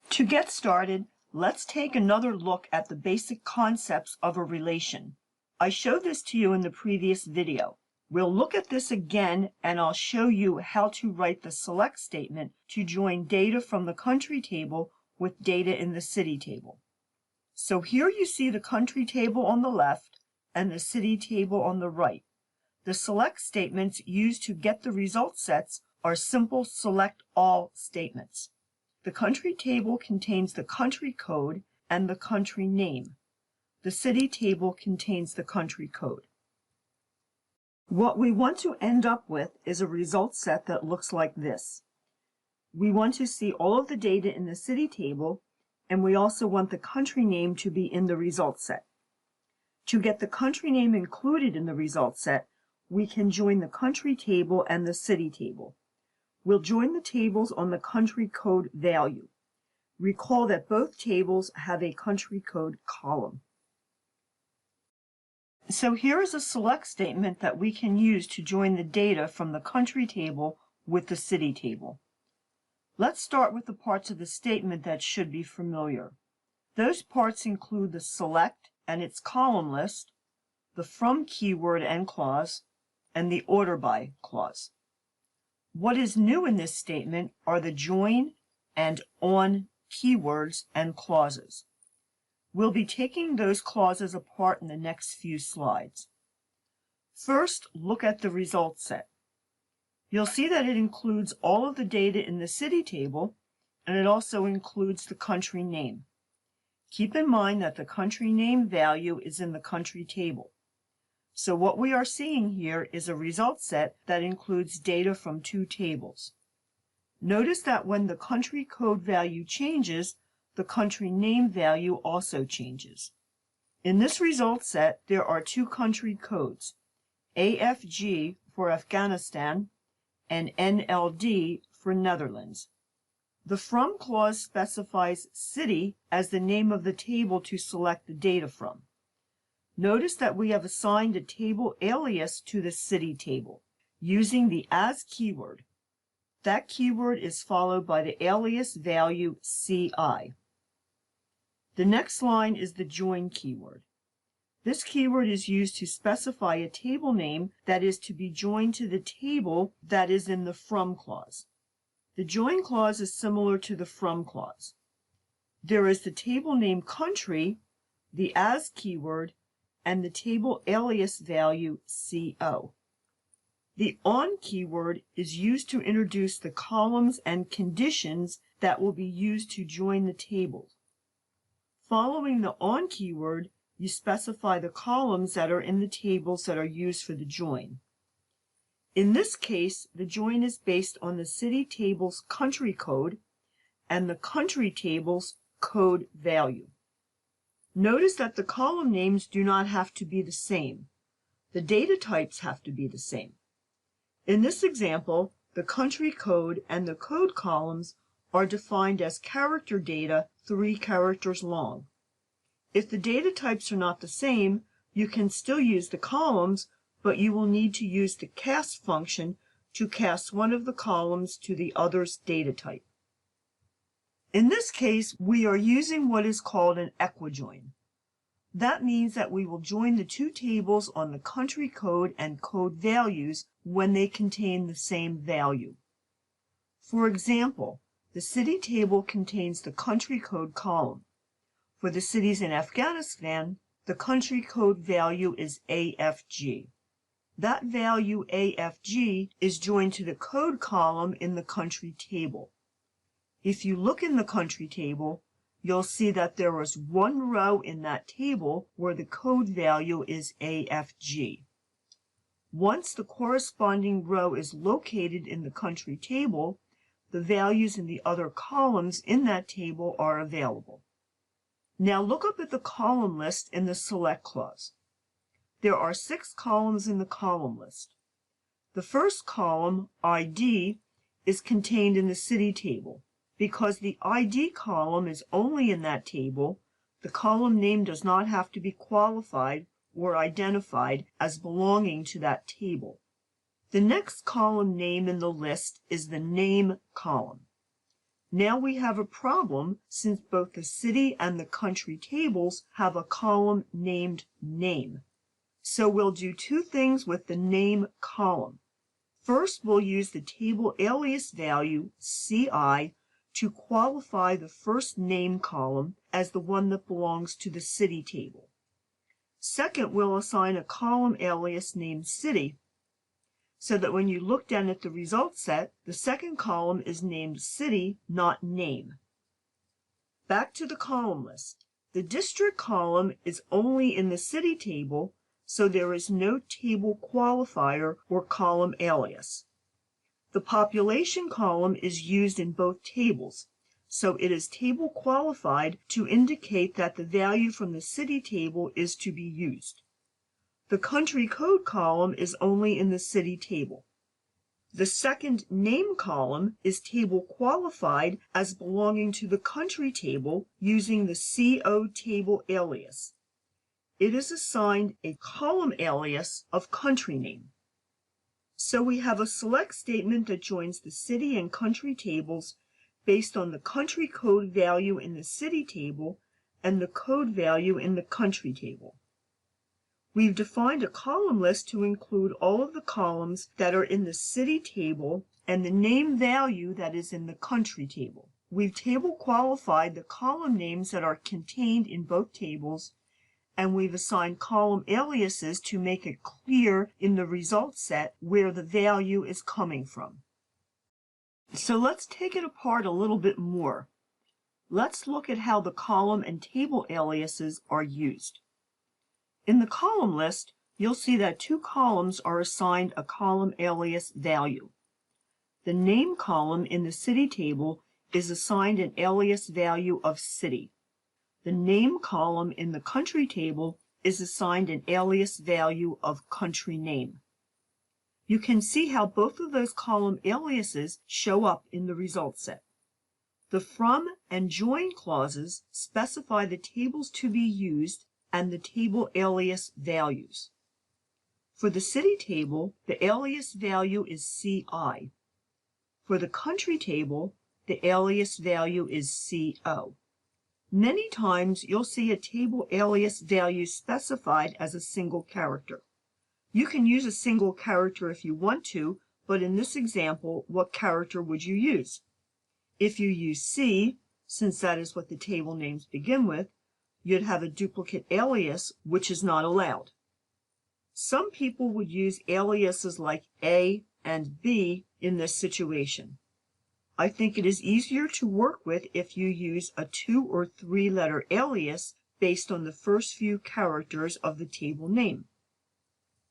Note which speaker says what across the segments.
Speaker 1: To get started, let's take another look at the basic concepts of a relation. I showed this to you in the previous video. We'll look at this again, and I'll show you how to write the select statement to join data from the country table with data in the city table. So here you see the country table on the left and the city table on the right. The select statements used to get the result sets are simple select all statements. The country table contains the country code and the country name. The city table contains the country code. What we want to end up with is a result set that looks like this. We want to see all of the data in the city table, and we also want the country name to be in the result set. To get the country name included in the result set, we can join the country table and the city table. We'll join the tables on the country code value. Recall that both tables have a country code column. So here is a select statement that we can use to join the data from the country table with the city table. Let's start with the parts of the statement that should be familiar. Those parts include the select and its column list, the from keyword and clause, and the order by clause. What is new in this statement are the join and on keywords and clauses. We'll be taking those clauses apart in the next few slides. First, look at the result set. You'll see that it includes all of the data in the city table, and it also includes the country name. Keep in mind that the country name value is in the country table. So what we are seeing here is a result set that includes data from two tables. Notice that when the country code value changes, the country name value also changes. In this result set, there are two country codes, AFG for Afghanistan and NLD for Netherlands. The from clause specifies city as the name of the table to select the data from. Notice that we have assigned a table alias to the city table using the as keyword. That keyword is followed by the alias value CI. The next line is the join keyword. This keyword is used to specify a table name that is to be joined to the table that is in the from clause. The join clause is similar to the from clause. There is the table name country, the as keyword, and the table alias value CO. The on keyword is used to introduce the columns and conditions that will be used to join the tables. Following the on keyword, you specify the columns that are in the tables that are used for the join. In this case, the join is based on the city table's country code and the country table's code value. Notice that the column names do not have to be the same. The data types have to be the same. In this example, the country code and the code columns are defined as character data 3 characters long. If the data types are not the same, you can still use the columns, but you will need to use the cast function to cast one of the columns to the other's data type. In this case, we are using what is called an equijoin. That means that we will join the two tables on the country code and code values when they contain the same value. For example, the city table contains the country code column. For the cities in Afghanistan, the country code value is AFG. That value AFG is joined to the code column in the country table. If you look in the country table, you'll see that there is one row in that table where the code value is AFG. Once the corresponding row is located in the country table, the values in the other columns in that table are available. Now look up at the column list in the select clause. There are 6 columns in the column list. The first column, ID, is contained in the city table. Because the ID column is only in that table, the column name does not have to be qualified or identified as belonging to that table. The next column name in the list is the name column. Now we have a problem since both the city and the country tables have a column named name. So we'll do two things with the name column. First, we'll use the table alias value, CI, to qualify the first name column as the one that belongs to the city table. Second, we'll assign a column alias named city, so that when you look down at the result set, the second column is named city, not name. Back to the column list. The district column is only in the city table, so there is no table qualifier or column alias. The population column is used in both tables, so it is table qualified to indicate that the value from the city table is to be used. The country code column is only in the city table. The second name column is table qualified as belonging to the country table using the CO table alias. It is assigned a column alias of country name. So we have a select statement that joins the city and country tables based on the country code value in the city table and the code value in the country table. We've defined a column list to include all of the columns that are in the city table and the name value that is in the country table. We've table qualified the column names that are contained in both tables, and we've assigned column aliases to make it clear in the result set where the value is coming from. So let's take it apart a little bit more. Let's look at how the column and table aliases are used. In the column list, you'll see that two columns are assigned a column alias value. The name column in the city table is assigned an alias value of city. The name column in the country table is assigned an alias value of country name. You can see how both of those column aliases show up in the result set. The from and join clauses specify the tables to be used and the table alias values. For the city table, the alias value is CI. For the country table, the alias value is CO. Many times you'll see a table alias value specified as a single character. You can use a single character if you want to, but in this example, what character would you use? If you use C, since that is what the table names begin with, you'd have a duplicate alias, which is not allowed. Some people would use aliases like A and B in this situation. I think it is easier to work with if you use a 2 or 3 letter alias based on the first few characters of the table name.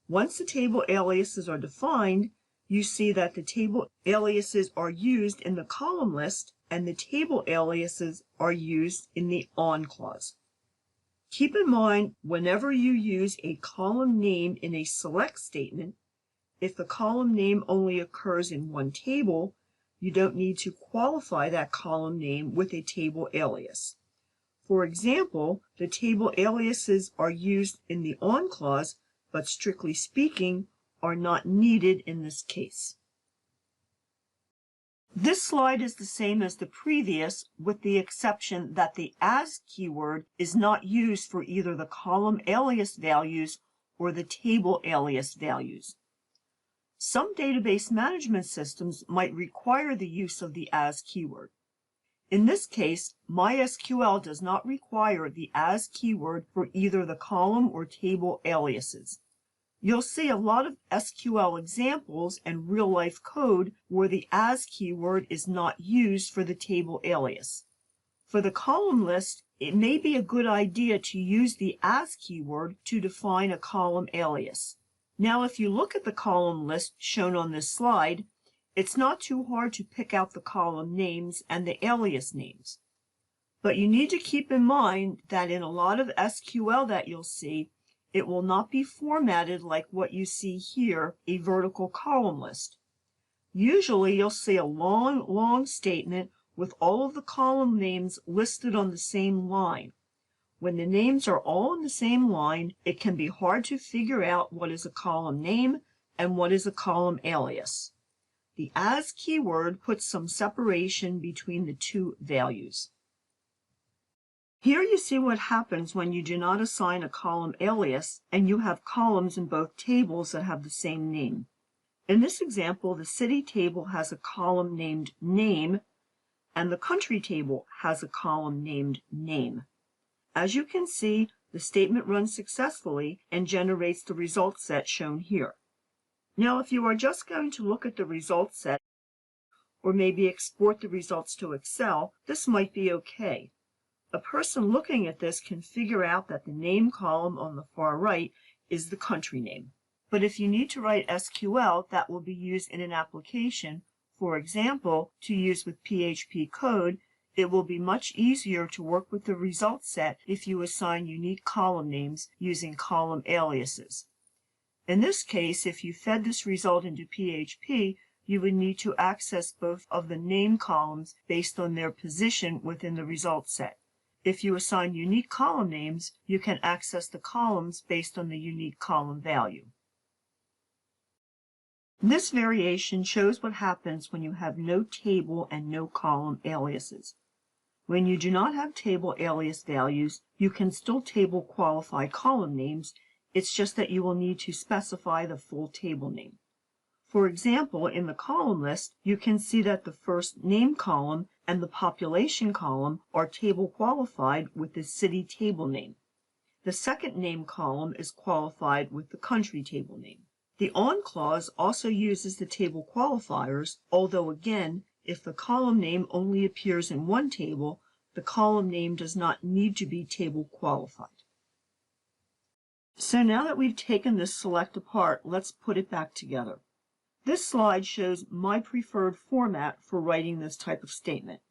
Speaker 1: Once the table aliases are defined, you see that the table aliases are used in the column list and the table aliases are used in the on clause. Keep in mind, whenever you use a column name in a select statement, if the column name only occurs in one table, you don't need to qualify that column name with a table alias. For example, the table aliases are used in the on clause, but strictly speaking, are not needed in this case. This slide is the same as the previous, with the exception that the as keyword is not used for either the column alias values or the table alias values. Some database management systems might require the use of the as keyword. In this case, MySQL does not require the as keyword for either the column or table aliases. You'll see a lot of SQL examples and real-life code where the as keyword is not used for the table alias. For the column list, it may be a good idea to use the as keyword to define a column alias. Now, if you look at the column list shown on this slide, it's not too hard to pick out the column names and the alias names. But you need to keep in mind that in a lot of SQL that you'll see, it will not be formatted like what you see here, a vertical column list. Usually you'll see a long statement with all of the column names listed on the same line. When the names are all in the same line, it can be hard to figure out what is a column name and what is a column alias. The as keyword puts some separation between the two values. Here you see what happens when you do not assign a column alias and you have columns in both tables that have the same name. In this example, the city table has a column named Name, and the country table has a column named Name. As you can see, the statement runs successfully and generates the result set shown here. Now, if you are just going to look at the result set, or maybe export the results to Excel, this might be okay. A person looking at this can figure out that the name column on the far right is the country name. But if you need to write SQL that will be used in an application, for example, to use with PHP code, it will be much easier to work with the result set if you assign unique column names using column aliases. In this case, if you fed this result into PHP, you would need to access both of the name columns based on their position within the result set. If you assign unique column names, you can access the columns based on the unique column value. This variation shows what happens when you have no table and no column aliases. When you do not have table alias values, you can still table qualify column names. It's just that you will need to specify the full table name. For example, in the column list, you can see that the first name column and the population column are table qualified with the city table name. The second name column is qualified with the country table name. The on clause also uses the table qualifiers, although again, if the column name only appears in one table, the column name does not need to be table qualified. So now that we've taken this select apart, let's put it back together. This slide shows my preferred format for writing this type of statement.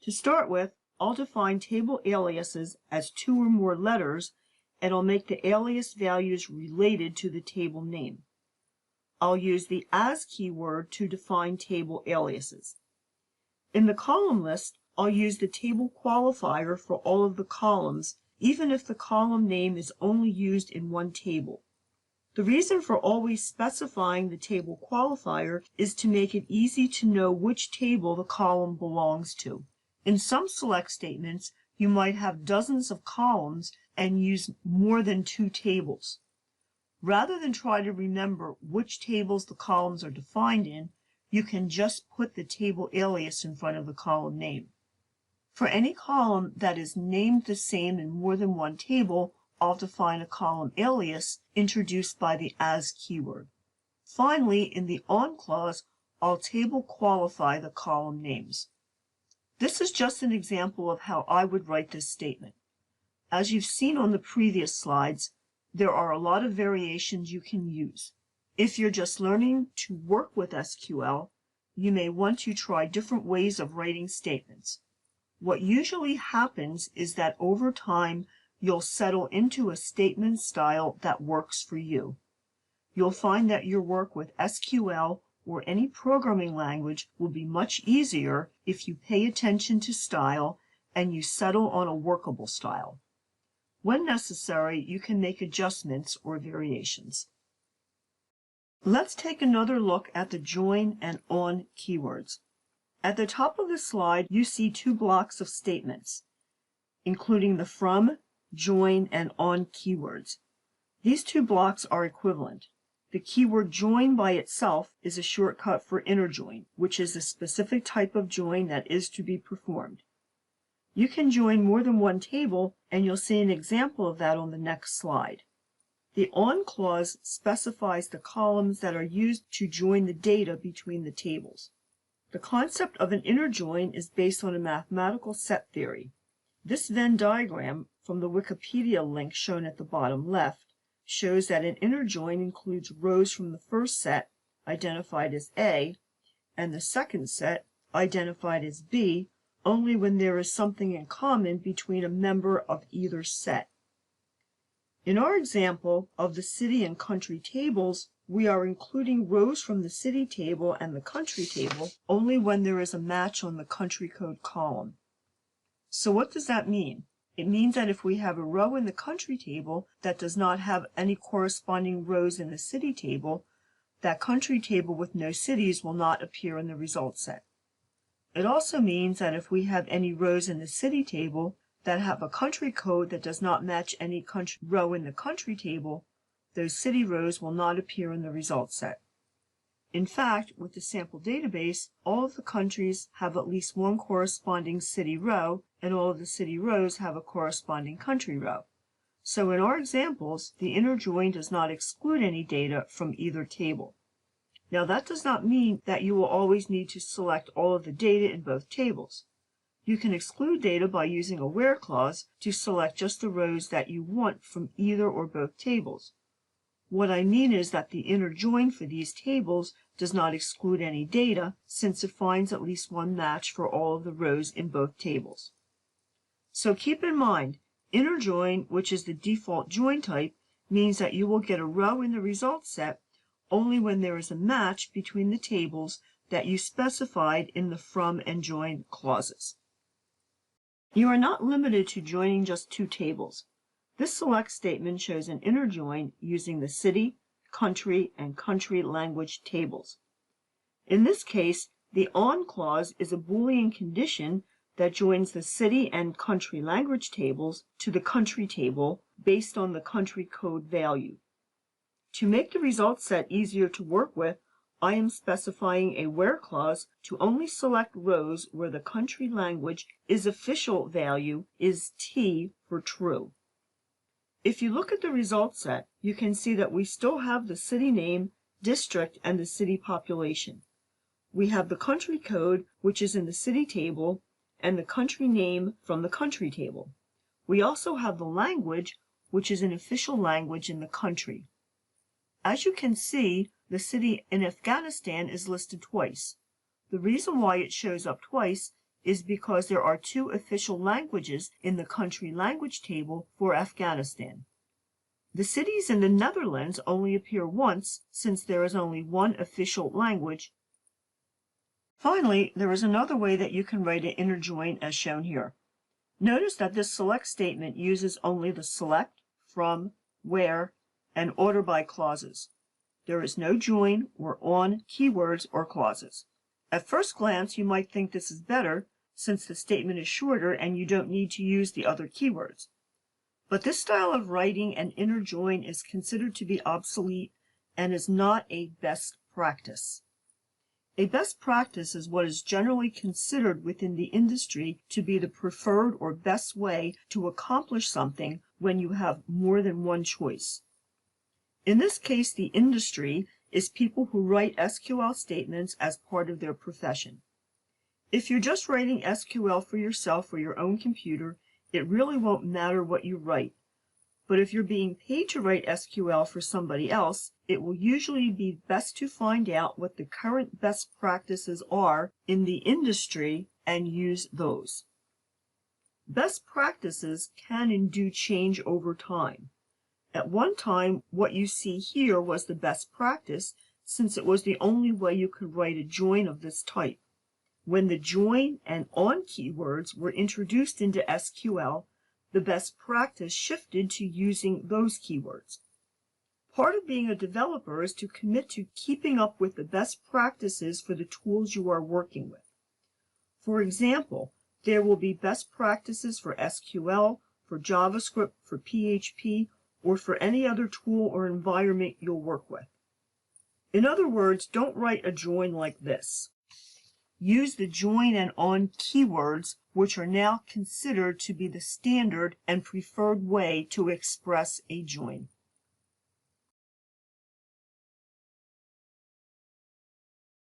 Speaker 1: To start with, I'll define table aliases as 2 or more letters, and I'll make the alias values related to the table name. I'll use the as keyword to define table aliases. In the column list, I'll use the table qualifier for all of the columns, even if the column name is only used in one table. The reason for always specifying the table qualifier is to make it easy to know which table the column belongs to. In some select statements, you might have dozens of columns and use more than 2 tables. Rather than try to remember which tables the columns are defined in, you can just put the table alias in front of the column name. For any column that is named the same in more than one table, I'll define a column alias introduced by the as keyword. Finally, in the on clause, I'll table qualify the column names. This is just an example of how I would write this statement. As you've seen on the previous slides, there are a lot of variations you can use. If you're just learning to work with SQL, you may want to try different ways of writing statements. What usually happens is that over time, you'll settle into a statement style that works for you. You'll find that your work with SQL or any programming language will be much easier if you pay attention to style and you settle on a workable style. When necessary, you can make adjustments or variations. Let's take another look at the join and on keywords. At the top of the slide, you see 2 blocks of statements, including the from, join, and on keywords. These 2 blocks are equivalent. The keyword join by itself is a shortcut for inner join, which is a specific type of join that is to be performed. You can join more than one table, and you'll see an example of that on the next slide. The on clause specifies the columns that are used to join the data between the tables. The concept of an inner join is based on a mathematical set theory. This Venn diagram from the Wikipedia link shown at the bottom left shows that an inner join includes rows from the first set, identified as A, and the second set, identified as B, only when there is something in common between a member of either set. In our example of the city and country tables, we are including rows from the city table and the country table only when there is a match on the country code column. So what does that mean? It means that if we have a row in the country table that does not have any corresponding rows in the city table, that country table with no cities will not appear in the result set. It also means that if we have any rows in the city table that have a country code that does not match any country row in the country table, those city rows will not appear in the result set. In fact, with the sample database, all of the countries have at least one corresponding city row, and all of the city rows have a corresponding country row. So in our examples, the inner join does not exclude any data from either table. Now that does not mean that you will always need to select all of the data in both tables. You can exclude data by using a where clause to select just the rows that you want from either or both tables. What I mean is that the inner join for these tables does not exclude any data, since it finds at least one match for all of the rows in both tables. So keep in mind, inner join, which is the default join type, means that you will get a row in the result set only when there is a match between the tables that you specified in the from and join clauses. You are not limited to joining just two tables. This select statement shows an inner join using the city, country, and country language tables. In this case, the on clause is a Boolean condition that joins the city and country language tables to the country table based on the country code value. To make the result set easier to work with, I am specifying a where clause to only select rows where the country language is official value is T for true. If you look at the result set, you can see that we still have the city name, district, and the city population. We have the country code, which is in the city table, and the country name from the country table. We also have the language, which is an official language in the country. As you can see, the city in Afghanistan is listed twice. The reason why it shows up twice is because there are two official languages in the country language table for Afghanistan. The cities in the Netherlands only appear once, since there is only one official language. Finally, there is another way that you can write an inner join as shown here. Notice that this select statement uses only the select, from, where, and order by clauses. There is no join or on keywords or clauses. At first glance, you might think this is better, since the statement is shorter and you don't need to use the other keywords. But this style of writing an inner join is considered to be obsolete and is not a best practice. A best practice is what is generally considered within the industry to be the preferred or best way to accomplish something when you have more than one choice. In this case, the industry is people who write SQL statements as part of their profession. If you're just writing SQL for yourself or your own computer, it really won't matter what you write. But if you're being paid to write SQL for somebody else, it will usually be best to find out what the current best practices are in the industry and use those. Best practices can and do change over time. At one time, what you see here was the best practice, since it was the only way you could write a join of this type. When the join and on keywords were introduced into SQL, the best practice shifted to using those keywords. Part of being a developer is to commit to keeping up with the best practices for the tools you are working with. For example, there will be best practices for SQL, for JavaScript, for PHP, or for any other tool or environment you'll work with. In other words, don't write a join like this. Use the join and on keywords, which are now considered to be the standard and preferred way to express a join.